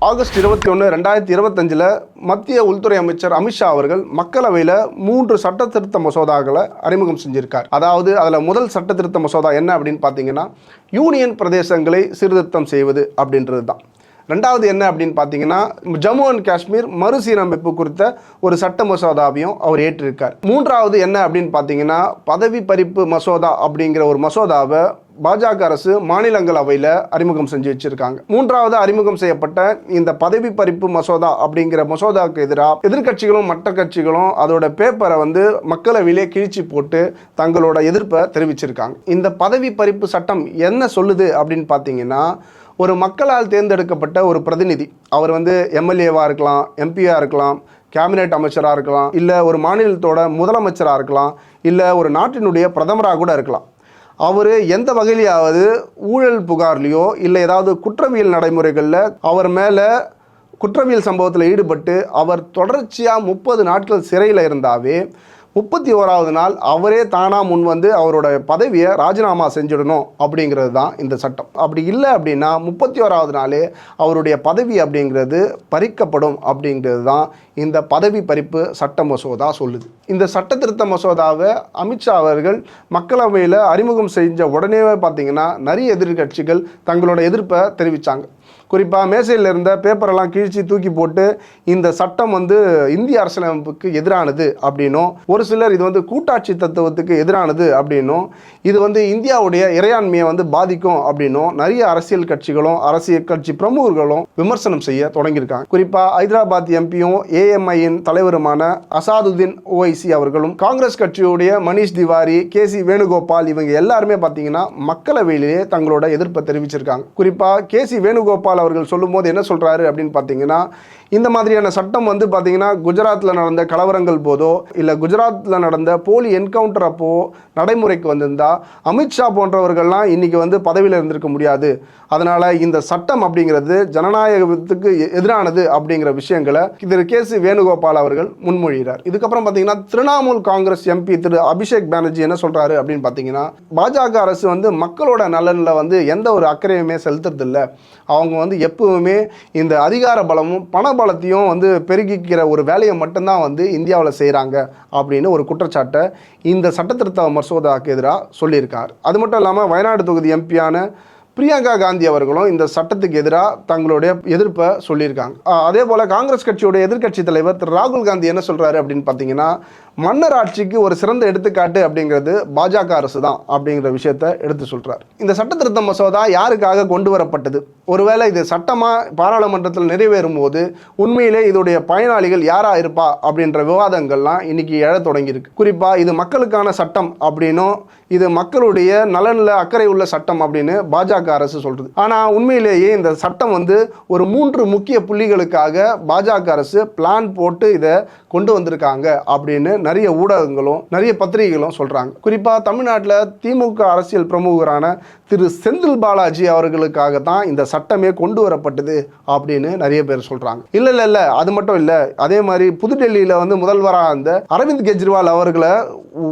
August 21, 2025 மத்திய உள்துறை அமைச்சர் அமித்ஷா அவர்கள் மக்களவையில் 3 சட்ட திருத்த மசோதாக்களை அறிமுகம் செஞ்சிருக்கார். அதாவது அதில் முதல் சட்ட திருத்த மசோதா என்ன அப்படின்னு பார்த்தீங்கன்னா, யூனியன் பிரதேசங்களை சீர்திருத்தம் செய்வது அப்படின்றது தான். ரெண்டாவது என்ன அப்படின்னு பார்த்தீங்கன்னா, ஜம்மு அண்ட் காஷ்மீர் மறுசீரமைப்பு குறித்த ஒரு சட்ட மசோதாவையும் அவர் ஏற்றிருக்கார். மூன்றாவது என்ன அப்படின்னு பார்த்தீங்கன்னா, பதவி பறிப்பு மசோதா அப்படிங்கிற ஒரு மசோதாவை பாஜக அரசு மாநிலங்களவையில் அறிமுகம் செஞ்சு வச்சிருக்காங்க. மூன்றாவது அறிமுகம் செய்யப்பட்ட இந்த பதவி பறிப்பு மசோதா அப்படிங்கிற மசோதாவுக்கு எதிராக எதிர்கட்சிகளும் மற்ற கட்சிகளும் அதோட பேப்பரை மக்களவையிலே கிழிச்சு போட்டு தங்களோட எதிர்ப்பை தெரிவிச்சிருக்காங்க. இந்த பதவி பறிப்பு சட்டம் என்ன சொல்லுது அப்படின்னு பார்த்தீங்கன்னா, ஒரு மக்களால் தேர்ந்தெடுக்கப்பட்ட ஒரு பிரதிநிதி, அவர் எம்எல்ஏவாக இருக்கலாம், எம்பியாக இருக்கலாம், கேபினெட் அமைச்சராக இருக்கலாம், இல்லை ஒரு மாநிலத்தோட முதலமைச்சராக இருக்கலாம், இல்லை ஒரு நாட்டினுடைய பிரதமராக கூட இருக்கலாம். அவர் எந்த வகையிலாவது ஊழல் புகார்லையோ இல்லை ஏதாவது குற்றவியல் நடைமுறைகளில் அவர் மேலே குற்றவியல் சம்பவத்தில் ஈடுபட்டு அவர் தொடர்ச்சியாக 30 நாட்கள் சிறையில் இருந்தாவே 31வது நாள் அவரே தானாக முன் அவரோட பதவியை ராஜினாமா செஞ்சிடணும் அப்படிங்கிறது தான் இந்த சட்டம். அப்படி இல்லை அப்படின்னா 31வது நாளே அவருடைய பதவி அப்படிங்கிறது பறிக்கப்படும் அப்படிங்கிறது தான் இந்த பதவி பறிப்பு சட்ட மசோதா சொல்லுது. இந்த சட்ட திருத்த மசோதாவை அமித்ஷா அவர்கள் மக்களவையில் அறிமுகம் செஞ்ச உடனே பார்த்தீங்கன்னா நிறைய எதிர்கட்சிகள் தங்களோட எதிர்ப்பை தெரிவித்தாங்க. குறிப்பாக மேசையில் இருந்த பேப்பரெல்லாம் கிழிச்சி தூக்கி போட்டு இந்த சட்டம் இந்திய அரசியலமைப்புக்கு எதிரானது அப்படின்னும், ஒரு சிலர் இது கூட்டாட்சி தத்துவத்துக்கு எதிரானது அப்படின்னும், இது இந்தியாவுடைய இறையாண்மையை பாதிக்கும் அப்படின்னும் நிறைய அரசியல் கட்சிகளும் அரசியல் கட்சி பிரமுகர்களும் விமர்சனம் செய்ய தொடங்கியிருக்காங்க. குறிப்பாக ஹைதராபாத் எம்பியும் ஏஎம்ஐயின் தலைவருமான அசாதுதீன் ஓவைசி அவர்களும் காங்கிரஸ் கட்சியுடைய மணிஷ் திவாரி, கேசி வேணுகோபால் இவங்க எல்லாருமே பார்த்தீங்கன்னா மக்களவையிலேயே தங்களோட எதிர்ப்பை தெரிவிச்சிருக்காங்க. குறிப்பாக கேசி வேணுகோபால் அவர்கள் சொல்லும்போது என்ன சொல்றாரு அப்படின்னு பார்த்தீங்கன்னா, இந்த மாதிரியான சட்டம் பார்த்தீங்கன்னா குஜராத்தில் நடந்த கலவரங்கள் போதோ இல்லை குஜராத்தில் நடந்த போலி என்கவுண்டர் அப்போ நடைமுறைக்கு வந்திருந்தா அமித்ஷா போன்றவர்கள்லாம் இன்னைக்கு பதவியில் இருந்திருக்க முடியாது. அதனால இந்த சட்டம் அப்படிங்கிறது ஜனநாயகத்துக்கு எதிரானது அப்படிங்கிற விஷயங்களை திரு கேசி வேணுகோபால் அவர்கள் முன்மொழிகிறார். இதுக்கப்புறம் பார்த்தீங்கன்னா திரிணாமுல் காங்கிரஸ் எம்பி திரு அபிஷேக் பானர்ஜி என்ன சொல்றாரு அப்படின்னு பார்த்தீங்கன்னா, பாஜக அரசு மக்களோட நலனில் எந்த ஒரு அக்கறையுமே செலுத்துறதில்லை. அவங்க எப்பவுமே இந்த அதிகார பலமும் பண பலத்தையும் பெருகிக்கிற ஒரு வேலையை மட்டும்தான் இந்தியாவில் செய்கிறாங்க அப்படின்னு ஒரு குற்றச்சாட்டை இந்த சட்டத்திருத்த மசோதாவுக்கு எதிராக சொல்லியிருக்கார். அது மட்டும் இல்லாமல் வயநாடு தொகுதி எம்பியான பிரியங்கா காந்தி அவர்களும் இந்த சட்டத்துக்கு எதிராக தங்களுடைய எதிர்ப்பை சொல்லியிருக்காங்க. அதே போல் காங்கிரஸ் கட்சியோட எதிர்க்கட்சி தலைவர் திரு ராகுல் காந்தி என்ன சொல்கிறாரு அப்படின்னு பார்த்தீங்கன்னா, மன்னர் ஆட்சிக்கு ஒரு சிறந்த எடுத்துக்காட்டு அப்படிங்கிறது பாஜக அரசு தான் அப்படிங்கிற விஷயத்த எடுத்து சொல்கிறார். இந்த சட்ட திருத்த மசோதா யாருக்காக கொண்டு வரப்பட்டது, ஒருவேளை இது சட்டமாக பாராளுமன்றத்தில் நிறைவேறும் போது உண்மையிலே இதோடைய பயனாளிகள் யாராக இருப்பா அப்படின்ற விவாதங்கள்லாம் இன்னைக்கு எழ தொடங்கியிருக்கு. குறிப்பாக இது மக்களுக்கான சட்டம் அப்படின்னும் இது மக்களுடைய நலனில் அக்கறை உள்ள சட்டம் அப்படின்னு பாஜக அரசு சொல்றது. ஆனால் உண்மையிலேயே இந்த சட்டம் ஒரு 3 முக்கிய புள்ளிகளுக்காக பாஜக அரசு பிளான் போட்டு இதை கொண்டு வந்திருக்காங்க அப்படின்னு நிறைய ஊடகங்களும் நிறைய பத்திரிகைகளும் சொல்றாங்க. குறிப்பாக தமிழ்நாட்டில் திமுக அரசியல் பிரமுகரான திரு செந்தில் பாலாஜி அவர்களுக்காக தான் இந்த சட்டமே கொண்டு வரப்பட்டது அப்படின்னு நிறைய பேர் சொல்றாங்க. இல்ல அது மட்டும் இல்லை, அதே மாதிரி புதுடெல்லியில் முதல்வராக இருந்த அரவிந்த் கெஜ்ரிவால் அவர்களை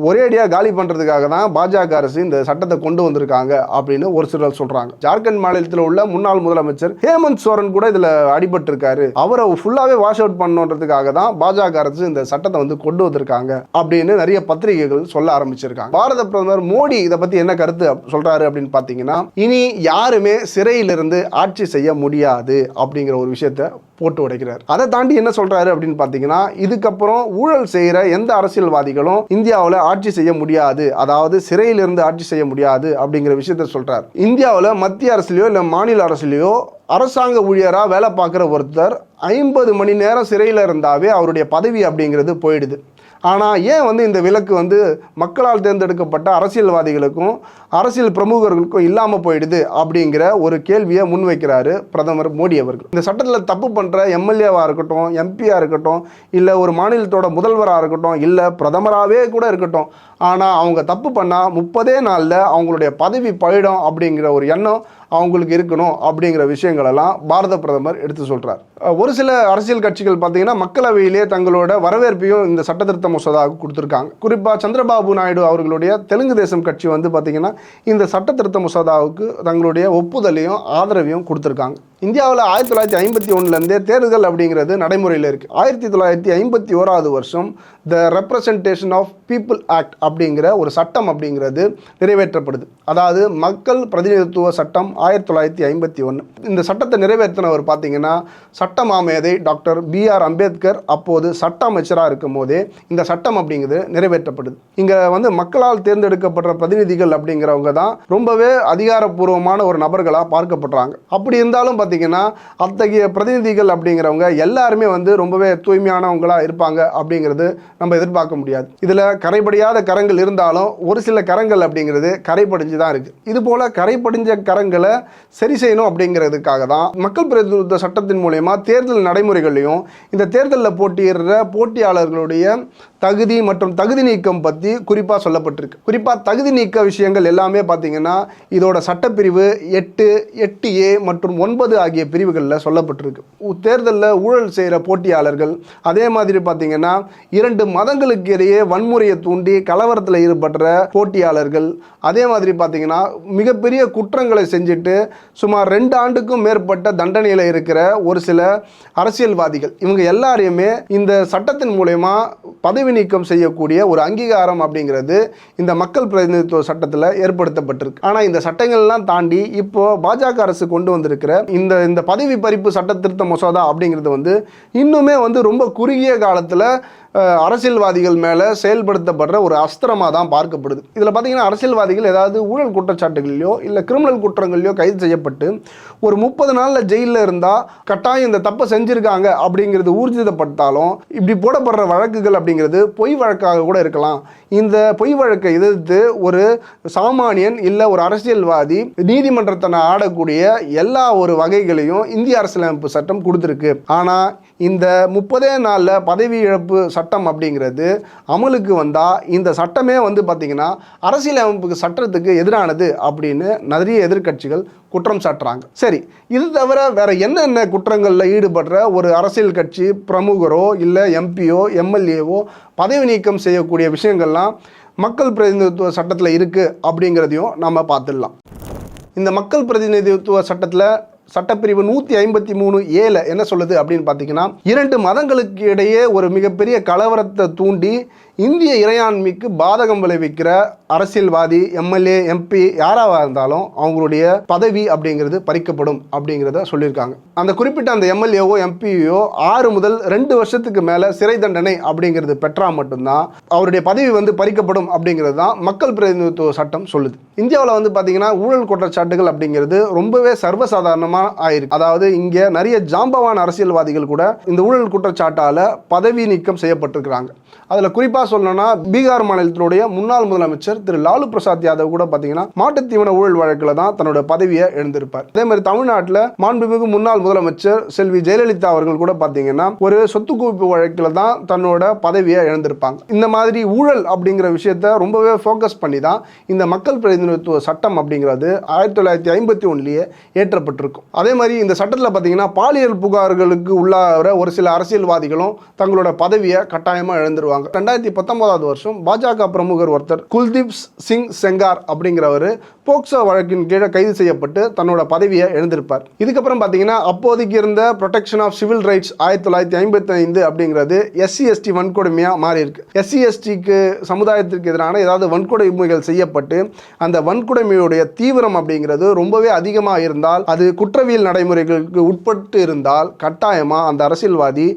ஒரேடியாக காலி பண்ணுறதுக்காக தான் பாஜக அரசு இந்த சட்டத்தை கொண்டு வந்திருக்காங்க அப்படின்னு ஒரு சிலர் சொல்றாங்க. ஜார்க்கண்ட் மாநிலத்தில் உள்ள முன்னாள் முதலமைச்சர் ஹேமந்த் சோரன் கூட இதில் அடிபட்டு இருக்காரு. அவரை ஃபுல்லாகவே வாஷ் அவுட் பண்ணுறதுக்காக தான் பாஜக அரசு இந்த சட்டத்தை கொண்டு வந்திருக்காங்க அப்படின்னு நிறைய பத்திரிகைகள் சொல்ல ஆரம்பிச்சிருக்காங்க. பாரத பிரதமர் மோடி இதை பற்றி என்ன கருத்து சொல்றாரு அப்படின்னு பார்த்தீங்கன்னா, இனி யாருமே சிறையிலிருந்து ஆட்சி செய்ய முடியாது அப்படிங்கிற ஒரு விஷயத்தை போட்டு உடைக்கிறார். அதை தாண்டி என்ன சொல்றாரு அப்படின்னு பார்த்தீங்கன்னா, இதுக்கப்புறம் ஊழல் செய்கிற எந்த அரசியல்வாதிகளும் இந்தியாவில் ஆட்சி செய்ய முடியாது, அதாவது சிறையிலிருந்து ஆட்சி செய்ய முடியாது அப்படிங்கிற விஷயத்த சொல்றார். இந்தியாவில் மத்திய அரசுலையோ இல்லை மாநில அரசுலையோ அரசாங்க ஊழியராக வேலை பார்க்குற ஒருத்தர் 50 மணி நேரம் சிறையில் இருந்தாவே அவருடைய பதவி அப்படிங்கிறது போயிடுது. ஆனால் ஏன் இந்த விலக்கு மக்களால் தேர்ந்தெடுக்கப்பட்ட அரசியல்வாதிகளுக்கும் அரசியல் பிரமுகர்களுக்கும் இல்லாமல் போயிடுது அப்படிங்கிற ஒரு கேள்வியை முன்வைக்கிறாரு பிரதமர் மோடி அவர்கள். இந்த சட்டத்தில் தப்பு பண்ணுற எம்எல்ஏவாக இருக்கட்டும், எம்பியாக இருக்கட்டும், இல்லை ஒரு மாநிலத்தோட முதல்வராக இருக்கட்டும், இல்லை பிரதமராகவே கூட இருக்கட்டும், ஆனால் அவங்க தப்பு பண்ணால் 30 நாளில் அவங்களுடைய பதவி போயிடும் அப்படிங்கிற ஒரு எண்ணம் அவங்களுக்கு இருக்கணும் அப்படிங்கிற விஷயங்களெல்லாம் பாரத பிரதமர் எடுத்து சொல்கிறார். ஒரு சில அரசியல் கட்சிகள் பார்த்தீங்கன்னா மக்களவையிலே தங்களோட வரவேற்பையும் இந்த சட்ட திருத்த மசோதாவுக்கு கொடுத்துருக்காங்க. குறிப்பாக சந்திரபாபு நாயுடு அவர்களுடைய தெலுங்கு தேசம் கட்சி பார்த்தீங்கன்னா இந்த சட்ட திருத்த மசோதாவுக்கு தங்களுடைய ஒப்புதலையும் ஆதரவையும் கொடுத்துருக்காங்க. இந்தியாவில் 1951லேருந்தே தேர்தல் அப்படிங்கிறது நடைமுறையில் இருக்குது. 1951வது வருஷம் the representation of people act அப்படிங்கிற ஒரு சட்டம் அப்படிங்கிறது நிறைவேற்றப்படுது. அதாவது மக்கள் பிரதிநிதித்துவ சட்டம் 1951. இந்த சட்டத்தை நிறைவேற்றினவர் பார்த்தீங்கன்னா சட்ட மாமேதை டாக்டர் B.R. அம்பேத்கர் அப்போது சட்ட அமைச்சராக இருக்கும் போதே இந்த சட்டம் அப்படிங்கிறது நிறைவேற்றப்படுது. இங்கே மக்களால் தேர்ந்தெடுக்கப்படுற பிரதிநிதிகள் அப்படிங்கிறவங்க தான் ரொம்பவே அதிகாரப்பூர்வமான ஒரு நபர்களாக பார்க்கப்படுறாங்க. அப்படி இருந்தாலும் பார்த்தீங்கன்னா அத்தகைய பிரதிநிதிகள் அப்படிங்கிறவங்க எல்லாருமே ரொம்பவே தூய்மையானவங்களாக இருப்பாங்க அப்படிங்கிறது நம்ம எதிர்பார்க்க முடியாது. இதில் கரைபடியாத கரங்கள் இருந்தாலும் ஒரு சில கரங்கள் அப்படிங்கிறது கரைபடிஞ்சு தான் இருக்குது. இது போல் கரைபடிஞ்ச கரங்களை சரி செய்யணும் அப்படிங்கிறதுக்காக தான் மக்கள் பிரதிநிதித்துவ சட்டத்தின் மூலமா தேர்தல் நடைமுறைகளையும் இந்த தேர்தலில் போட்டியிடுற போட்டியாளர்களுடைய தகுதி மற்றும் தகுதி நீக்கம் பற்றி குறிப்பாக சொல்லப்பட்டிருக்கு. குறிப்பாக தகுதி நீக்க விஷயங்கள் எல்லாமே பார்த்தீங்கன்னா இதோட சட்டப்பிரிவு 8, 8A மற்றும் 9 ஆகிய பிரிவுகளில் சொல்லப்பட்டிருக்கு. தேர்தலில் ஊழல் செய்கிற போட்டியாளர்கள், அதே மாதிரி பார்த்தீங்கன்னா 2 மதங்களுக்கு இடையே வன்முறையை தூண்டி கலவரத்தில் ஈடுபடுற போட்டியாளர்கள், அதே மாதிரி பார்த்தீங்கன்னா மிகப்பெரிய குற்றங்களை செஞ்சுட்டு சுமார் 2 ஆண்டுக்கும் மேற்பட்ட தண்டனையில் இருக்கிற ஒரு சில அரசியல்வாதிகள், இவங்க எல்லாரையுமே இந்த சட்டத்தின் மூலமா பதவி நீக்கம் செய்யக்கூடிய ஒரு அங்கீகாரம் அப்படிங்கிறது இந்த மக்கள் பிரதிநிதித்துவ சட்டத்தில் ஏற்படுத்தப்பட்டிருக்கு. ஆனால் இந்த சட்டங்கள்லாம் தாண்டி இப்போ பாஜக அரசு கொண்டு வந்திருக்கிற இந்த பதவி பறிப்பு சட்ட திருத்த மசோதா அப்படிங்கிறது இன்னுமே ரொம்ப குறுகிய காலத்தில் அரசியல்வாதிகள் மேலே செயல்படுத்தப்படுற ஒரு அஸ்திரமாக தான் பார்க்கப்படுது. இதில் பார்த்தீங்கன்னா அரசியல்வாதிகள் ஏதாவது ஊழல் குற்றச்சாட்டுகளிலோ இல்லை கிரிமினல் குற்றங்களையோ கைது செய்யப்பட்டு ஒரு 30 நாளில் ஜெயிலில் இருந்தால் கட்டாயம் இந்த தப்பை செஞ்சுருக்காங்க அப்படிங்கிறது ஊர்ஜிதப்படுத்தாலும் இப்படி போடப்படுற வழக்குகள் அப்படிங்கிறது பொய் வழக்காக கூட இருக்கலாம். இந்த பொய் வழக்கை எதிர்த்து ஒரு சாமானியன் இல்லை ஒரு அரசியல்வாதி நீதிமன்றத்தை ஆடக்கூடிய எல்லா ஒரு வகைகளையும் இந்திய அரசியலமைப்பு சட்டம் கொடுத்துருக்கு. ஆனால் இந்த 30 நாளில் பதவி இழப்பு சட்டம் அப்படிங்கிறது அமலுக்கு வந்தால் இந்த சட்டமே பார்த்தீங்கன்னா அரசியலமைப்புக்கு சட்டத்துக்கு எதிரானது அப்படின்னு நிறைய எதிர்க்கட்சிகள் குற்றம் சாட்டுறாங்க. சரி, இது தவிர வேற என்னென்ன குற்றங்களில் ஈடுபடுற ஒரு அரசியல் கட்சி பிரமுகரோ இல்லை எம்பியோ எம்எல்ஏவோ பதவி நீக்கம் செய்யக்கூடிய விஷயங்கள்லாம் மக்கள் பிரதிநிதித்துவ சட்டத்தில் இருக்குது அப்படிங்கிறதையும் நம்ம பார்த்துடலாம். இந்த மக்கள் பிரதிநிதித்துவ சட்டத்தில் சட்டப்பிரிவு 153A என்ன சொல்லுது அப்படின்னு பார்த்தீங்கன்னா 2 மதங்களுக்கு இடையே ஒரு மிகப்பெரிய கலவரத்தை தூண்டி இந்திய இறையாண்மைக்கு பாதகம் விளைவிக்கிற அரசியல்வாதி, எம்எல்ஏ, எம்பி யாராக இருந்தாலும் அவங்களுடைய பதவி அப்படிங்கிறது பறிக்கப்படும் அப்படிங்கிறத சொல்லியிருக்காங்க. அந்த குறிப்பிட்ட அந்த எம்எல்ஏவோ எம்பியோ 6 முதல் 2 வருஷத்துக்கு மேலே சிறை தண்டனை அப்படிங்கிறது பெற்றால் மட்டும்தான் அவருடைய பதவி பறிக்கப்படும் அப்படிங்கிறது தான் மக்கள் பிரதிநிதித்துவ சட்டம் சொல்லுது. இந்தியாவில் பார்த்தீங்கன்னா ஊழல் குற்றச்சாட்டுகள் அப்படிங்கிறது ரொம்பவே சர்வசாதாரணமாக ஆயிருக்கு. அதாவது இங்கே நிறைய ஜாம்பவான் அரசியல்வாதிகள் கூட இந்த ஊழல் குற்றச்சாட்டால் பதவி நீக்கம் செய்யப்பட்டிருக்கிறாங்க. அதில் குறிப்பாக சொல்லணும்னா பீகார் மாநிலத்தினுடைய முன்னாள் முதலமைச்சர் திரு லாலு பிரசாத் யாதவ் கூட பார்த்தீங்கன்னா மாட்டுத்தீவன ஊழல் வழக்கில் தான் தன்னோட பதவியை எழுந்திருப்பார். அதே மாதிரி தமிழ்நாட்டில் மாண்புமிகு முன்னாள் முதலமைச்சர் செல்வி ஜெயலலிதா அவர்கள் கூட பார்த்தீங்கன்னா ஒரு சொத்து குவிப்பு வழக்கில் தான் தன்னோட பதவியை இழந்திருப்பாங்க. இந்த மாதிரி ஊழல் அப்படிங்கிற விஷயத்தை ரொம்பவே ஃபோக்கஸ் பண்ணி தான் இந்த மக்கள் பிரதிநிதித்துவ சட்டம் அப்படிங்கிறது 1951 ஏற்றப்பட்டிருக்கும். அதே மாதிரி இந்த சட்டத்தில் பார்த்தீங்கன்னா பாலியல் புகார்களுக்கு உள்ளாகிற ஒரு சில அரசியல்வாதிகளும் தங்களோட பதவியை கட்டாயமாக இழந்துருவாங்க. 2019 வருஷம் பாஜக பிரமுகர் ஒருத்தர் குல்தீப் சிங் செங்கார் அப்படிங்கிறவர் போக்சோ வழக்கின் கீழே கைது செய்யப்பட்டு தன்னோட பதவியை இழந்திருப்பார். இதுக்கப்புறம் பார்த்தீங்கன்னா அப்போதைக்கு இருந்த ப்ரொடெக்ஷன் ஆஃப் சிவில் ரைட்ஸ் 1955 அப்படிங்கிறது SC/ST வன்கொடுமையாக மாறி இருக்கு. SC/STக்கு சமுதாயத்திற்கு எதிரான ஏதாவது வன்கொடுமைகள் செய்யப்பட்டு அந்த வன்கொடுமையுடைய தீவிரம் அப்படிங்கிறது ரொம்பவே அதிகமாக இருந்தால், அது குற்றவியல் நடைமுறைகளுக்கு உட்பட்டு இருந்தால் கட்டாயமாக அந்த அரசியல்வாதி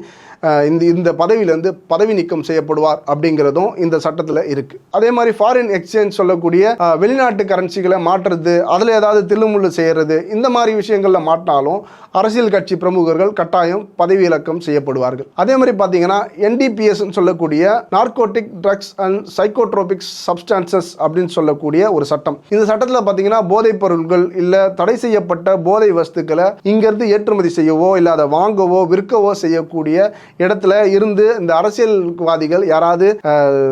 இந்த பதவியிலேருந்து பதவி நீக்கம் செய்யப்படுவார் அப்படிங்கிறதும் இந்த சட்டத்தில் இருக்குது. அதே மாதிரி ஃபாரின் எக்ஸ்சேஞ்ச் சொல்லக்கூடிய வெளிநாட்டு கரன்சிகளை மாற்றுறது, அதில் ஏதாவது தில்லுமுள்ளு செய்கிறது, இந்த மாதிரி விஷயங்களில் மாட்டினாலும் அரசியல் கட்சி பிரமுகர்கள் கட்டாயம் பதவி இலக்கம் செய்யப்படுவார்கள். அதே மாதிரி பார்த்தீங்கன்னா NDPS சொல்லக்கூடிய narcotic drugs and psychotropic substances அப்படின்னு சொல்லக்கூடிய ஒரு சட்டம். இந்த சட்டத்தில் பார்த்தீங்கன்னா போதைப் பொருட்கள் இல்லை தடை செய்யப்பட்ட போதை வஸ்துக்களை இங்கிருந்து ஏற்றுமதி செய்யவோ இல்லை அதை வாங்கவோ விற்கவோ செய்யக்கூடிய இடத்துல இருந்து இந்த அரசியல்வாதிகள் யாராவது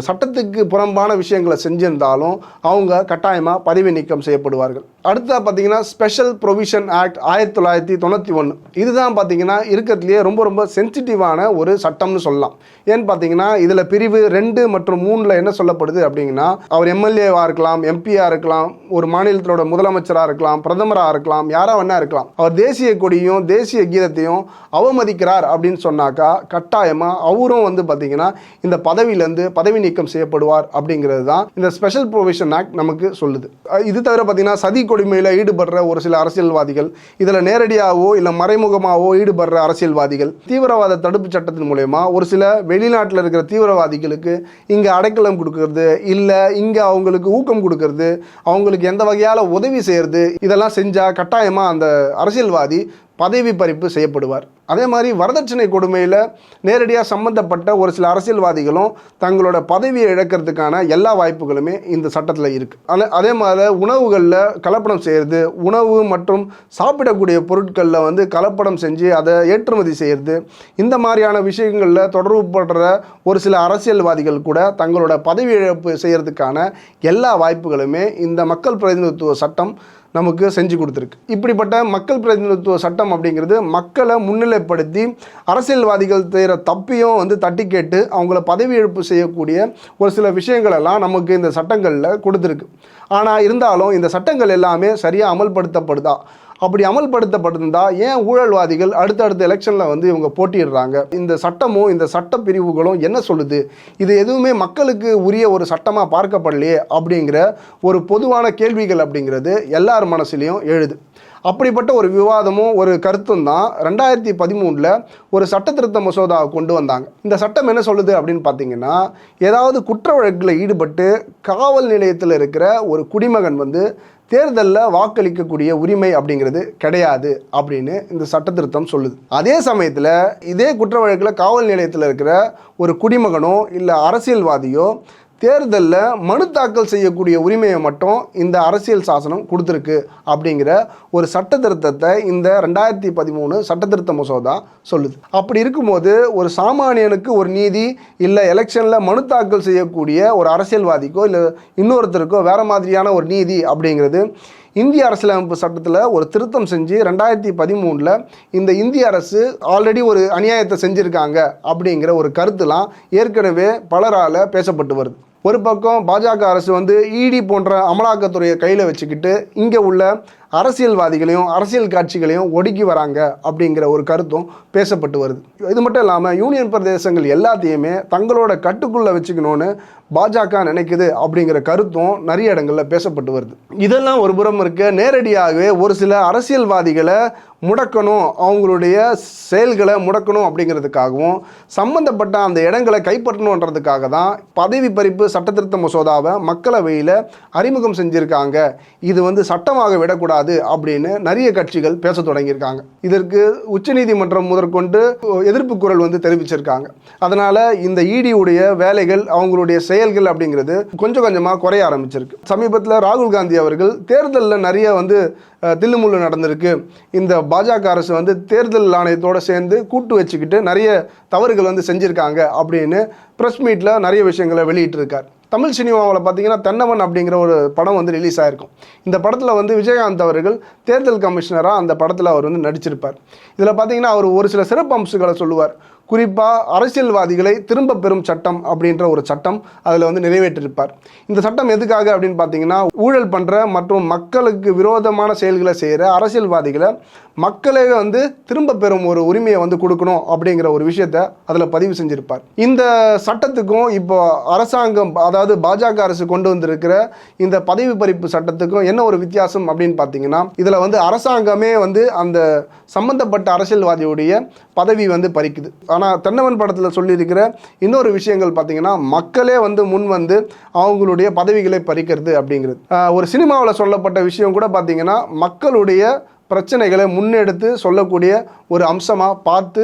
சட்டத்துக்கு புறம்பான விஷயங்களை செஞ்சிருந்தாலும் அவங்க கட்டாயமாக பதவி நீக்கம் செய்யப்படுவார்கள். அடுத்ததாக பார்த்தீங்கன்னா ஸ்பெஷல் ப்ரொவிஷன் ஆக்ட் 1991. இதுதான் பார்த்தீங்கன்னா இருக்கிறதுலேயே ரொம்ப ரொம்ப சென்சிட்டிவான ஒரு சட்டம்னு சொல்லலாம். ஏன்னு பார்த்தீங்கன்னா இதில் பிரிவு 2 மற்றும் 3 என்ன சொல்லப்படுது அப்படிங்கன்னா, அவர் எம்எல்ஏவாக இருக்கலாம், எம்பியாக இருக்கலாம், ஒரு மாநிலத்தோட முதலமைச்சராக இருக்கலாம், பிரதமராக இருக்கலாம், யாராக வேணா இருக்கலாம். அவர் தேசிய கொடியும் தேசிய கீதத்தையும் அவமதிக்கிறார் அப்படின்னு சொன்னாக்கா கட்டாயமாக அவரும் வந்து பார்த்தீங்கன்னா இந்த பதவியிலேருந்து பதவி நீக்கம் செய்யப்படுவார் அப்படிங்கிறது தான் இந்த ஸ்பெஷல் ப்ரொவிஷன் ஆக்ட் நமக்கு சொல்லுது. இது தவிர பார்த்தீங்கன்னா சதி கொடுமையில் ஈடுபடுற ஒரு சில அரசியல்வாதிகள், இதில் நேரடியாகவோ இல்லை மறைமுகமாகவோ ஈடுபடுற அரசியல்வாதிகள், தீவிரவாத தடுப்பு சட்டத்தின் மூலமா ஒரு சில வெளிநாட்டில் இருக்கிற தீவிரவாதிகளுக்கு இங்கே அடைக்கலம் கொடுக்கறது, இல்லை இங்கே அவங்களுக்கு ஊக்கம் கொடுக்கறது, அவங்களுக்கு எந்த வகையால் உதவி செய்கிறது, இதெல்லாம் செஞ்சால் கட்டாயமாக அந்த அரசியல்வாதி பதவி பறிப்பு செய்யப்படுவார். அதே மாதிரி வரதட்சணை கொடுமையில் நேரடியாக சம்பந்தப்பட்ட ஒரு சில அரசியல்வாதிகளும் தங்களோட பதவியை இழக்கிறதுக்கான எல்லா வாய்ப்புகளுமே இந்த சட்டத்தில் இருக்குது. அதே மாதிரி உணவுகளில் கலப்படம் செய்கிறது, உணவு மற்றும் சாப்பிடக்கூடிய பொருட்களில் வந்து கலப்படம் செஞ்சு அதை ஏற்றுமதி செய்கிறது, இந்த மாதிரியான விஷயங்களில் தொடர்புபடுற ஒரு சில அரசியல்வாதிகள் கூட தங்களோட பதவி இழப்பு செய்கிறதுக்கான எல்லா வாய்ப்புகளுமே இந்த மக்கள் பிரதிநிதித்துவ சட்டம் நமக்கு செஞ்சு கொடுத்துருக்கு. இப்படிப்பட்ட மக்கள் பிரதிநிதித்துவ சட்டம் அப்படிங்கிறது மக்களை முன்னிலைப்படுத்தி அரசியல்வாதிகள் செய்கிற தப்பையும் வந்து தட்டி கேட்டு அவங்கள பதவி இழப்பு செய்யக்கூடிய ஒரு சில விஷயங்களெல்லாம் நமக்கு இந்த சட்டங்களில் கொடுத்துருக்கு. ஆனால் இருந்தாலும் இந்த சட்டங்கள் எல்லாமே சரியாக அமல்படுத்தப்படுதா? அப்படி அமல்படுத்தப்பட்டிருந்தா ஏன் ஊழல்வாதிகள் அடுத்தடுத்த எலெக்ஷனில் வந்து இவங்க போட்டிடுறாங்க? இந்த சட்டமும் இந்த சட்ட பிரிவுகளும் என்ன சொல்லுது? இது எதுவுமே மக்களுக்கு உரிய ஒரு சட்டமாக பார்க்கப்படலையே அப்படிங்கிற ஒரு பொதுவான கேள்விகள் அப்படிங்கிறது எல்லார் மனசுலையும் எழுது. அப்படிப்பட்ட ஒரு விவாதமும் ஒரு கருத்தும் தான் 2013 ஒரு சட்ட திருத்த மசோதாவை கொண்டு வந்தாங்க. இந்த சட்டம் என்ன சொல்லுது அப்படின்னு பார்த்தீங்கன்னா, ஏதாவது குற்ற வழக்கில் ஈடுபட்டு காவல் நிலையத்தில் இருக்கிற ஒரு குடிமகன் வந்து தேர்தலில் வாக்களிக்கக்கூடிய உரிமை அப்படிங்கிறது கிடையாது அப்படின்னு இந்த சட்ட திருத்தம் சொல்லுது. அதே சமயத்தில் இதே குற்ற வழக்கில் காவல் நிலையத்தில் இருக்கிற ஒரு குடிமகனோ இல்லை அரசியல்வாதியோ தேர்தலில் மனு தாக்கல் செய்யக்கூடிய உரிமையை மட்டும் இந்த அரசியல் சாசனம் கொடுத்துருக்கு அப்படிங்கிற ஒரு சட்ட திருத்தத்தை இந்த 2013 சட்ட திருத்த மசோதா சொல்லுது. அப்படி இருக்கும்போது ஒரு சாமானியனுக்கு ஒரு நீதி, இல்லை எலெக்ஷனில் மனு தாக்கல் செய்யக்கூடிய ஒரு அரசியல்வாதிக்கோ இல்லை இன்னொருத்தருக்கோ வேறு மாதிரியான ஒரு நீதி அப்படிங்கிறது இந்திய அரசியலமைப்பு சட்டத்தில் ஒரு திருத்தம் செஞ்சு 2013 இந்த இந்திய அரசு ஆல்ரெடி ஒரு அநியாயத்தை செஞ்சுருக்காங்க அப்படிங்கிற ஒரு கருத்துலாம் ஏற்கனவே பலரால் பேசப்பட்டு வருது. ஒரு பக்கம் பாஜக அரசு வந்து இடி போன்ற அமலாக்கத்துறையை கையில் வச்சுக்கிட்டு இங்கே உள்ள அரசியல்வாதிகளையும் அரசியல் காட்சிகளையும் ஒடுக்கி வராங்க அப்படிங்கிற ஒரு கருத்தும் பேசப்பட்டு வருது. இது மட்டும் இல்லாமல் யூனியன் பிரதேசங்கள் எல்லாத்தையுமே தங்களோட கட்டுக்குள்ளே வச்சுக்கணும்னு பாஜக நினைக்குது அப்படிங்கிற கருத்தும் நிறைய இடங்களில் பேசப்பட்டு வருது. இதெல்லாம் ஒரு புறம் இருக்க, நேரடியாகவே ஒரு சில அரசியல்வாதிகளை முடக்கணும், அவங்களுடைய செயல்களை முடக்கணும் அப்படிங்கிறதுக்காகவும் சம்பந்தப்பட்ட அந்த இடங்களை கைப்பற்றணுன்றதுக்காக தான் பதவி பறிப்பு சட்டத்திருத்த மசோதாவை மக்களவையில் அறிமுகம் செஞ்சுருக்காங்க. இது வந்து சட்டமாக விடக்கூடாது அப்படின்னு நிறைய கட்சிகள் பேச தொடங்கியிருக்காங்க. இதற்கு உச்சநீதிமன்றம் முதற்கொண்டு எதிர்ப்பு குரல் வந்து தெரிவிச்சிருக்காங்க. அதனால் இந்த இடியுடைய வேலைகள், அவங்களுடைய செயல்கள் அப்படிங்கிறது கொஞ்சம் கொஞ்சமாக குறைய ஆரம்பிச்சிருக்கு. சமீபத்தில் ராகுல் காந்தி அவர்கள் தேர்தலில் நிறைய வந்து தில்லுமுள்ளு நடந்திருக்கு, இந்த பாஜக அரசு வந்து தேர்தல் ஆணையத்தோடு சேர்ந்து கூட்டு வச்சுக்கிட்டு நிறைய தவறுகள் வந்து செஞ்சுருக்காங்க அப்படின்னு ப்ரெஸ் மீட்டில் நிறைய விஷயங்களை வெளியிட்டிருக்கார். தமிழ் சினிமாவில் பார்த்தீங்கன்னா தென்னவன் அப்படிங்கிற ஒரு படம் வந்து ரிலீஸ் ஆகிருக்கும். இந்த படத்தில் வந்து விஜயகாந்த் அவர்கள் தேர்தல் கமிஷனராக அந்த படத்தில் அவர் வந்து நடிச்சிருப்பார். இதில் பார்த்தீங்கன்னா அவர் ஒரு சில சிறப்பு அம்சங்களை சொல்லுவார். குறிப்பாக அரசியல்வாதிகளை திரும்ப பெறும் சட்டம் அப்படின்ற ஒரு சட்டம் அதில் வந்து நிறைவேற்றிருப்பார். இந்த சட்டம் எதுக்காக அப்படின்னு பார்த்தீங்கன்னா, ஊழல் பண்ணுற மற்றும் மக்களுக்கு விரோதமான செயல்களை செய்கிற அரசியல்வாதிகளை மக்களே வந்து திரும்ப பெறும் ஒரு உரிமையை வந்து கொடுக்கணும் அப்படிங்கிற ஒரு விஷயத்தை அதில் பதிவு செஞ்சிருப்பார். இந்த சட்டத்துக்கும் இப்போ அரசாங்கம், அதாவது பாஜக அரசு கொண்டு வந்திருக்கிற இந்த பதவி பறிப்பு சட்டத்துக்கும் என்ன ஒரு வித்தியாசம் அப்படின்னு பார்த்தீங்கன்னா, இதில் வந்து அரசாங்கமே வந்து அந்த சம்பந்தப்பட்ட அரசியல்வாதியுடைய பதவி வந்து பறிக்குது. ஆனால் தென்னவன் படத்தில் சொல்லியிருக்கிற இன்னொரு விஷயங்கள் பார்த்தீங்கன்னா, மக்களே வந்து முன் வந்து அவங்களுடைய பதவிகளை பறிக்கிறது அப்படிங்கிறது. ஒரு சினிமாவில் சொல்லப்பட்ட விஷயம் கூட பார்த்தீங்கன்னா, மக்களுடைய பிரச்சனைகளை முன்னெடுத்து சொல்லக்கூடிய ஒரு அம்சமாக பார்த்து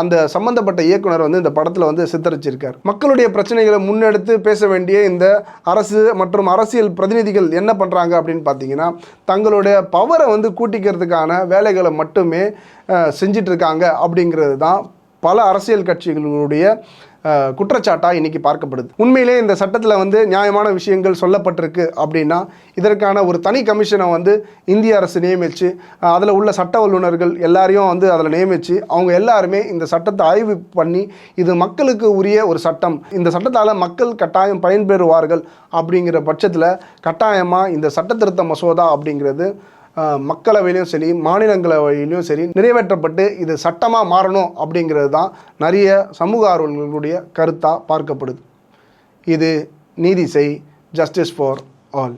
அந்த சம்பந்தப்பட்ட இயக்குனர் வந்து இந்த படத்தில் வந்து சித்தரிச்சிருக்கார். மக்களுடைய பிரச்சனைகளை முன்னெடுத்து பேச வேண்டிய இந்த அரசு மற்றும் அரசியல் பிரதிநிதிகள் என்ன பண்ணுறாங்க அப்படின்னு பார்த்தீங்கன்னா, தங்களுடைய பவரை வந்து கூட்டிக்கிறதுக்கான வேலைகளை மட்டுமே செஞ்சிட்ருக்காங்க அப்படிங்கிறது தான் பல அரசியல் கட்சிகளுடைய குற்றச்சாட்டாக இன்னைக்கு பார்க்கப்படுது. உண்மையிலே இந்த சட்டத்தில் வந்து நியாயமான விஷயங்கள் சொல்லப்பட்டிருக்கு அப்படின்னா இதற்கான ஒரு தனி கமிஷனை வந்து இந்திய அரசு நியமித்து அதில் உள்ள சட்ட வல்லுநர்கள் எல்லாரையும் வந்து அதில் நியமித்து அவங்க எல்லாருமே இந்த சட்டத்தை ஆய்வு பண்ணி இது மக்களுக்கு உரிய ஒரு சட்டம், இந்த சட்டத்தால் மக்கள் கட்டாயம் பயன்பெறுவார்கள் அப்படிங்கிற பட்சத்தில் கட்டாயமாக இந்த சட்ட திருத்த மசோதா அப்படிங்கிறது மக்களவையிலையும் சரி மாநிலங்களவையிலையும் சரி நிறைவேற்றப்பட்டு இது சட்டமாக மாறணும் அப்படிங்கிறது தான் நிறைய சமூக ஆர்வலர்களுடைய கருத்தாக பார்க்கப்படுது. இது நீதி செய், ஜஸ்டிஸ் ஃபார் ஆல்.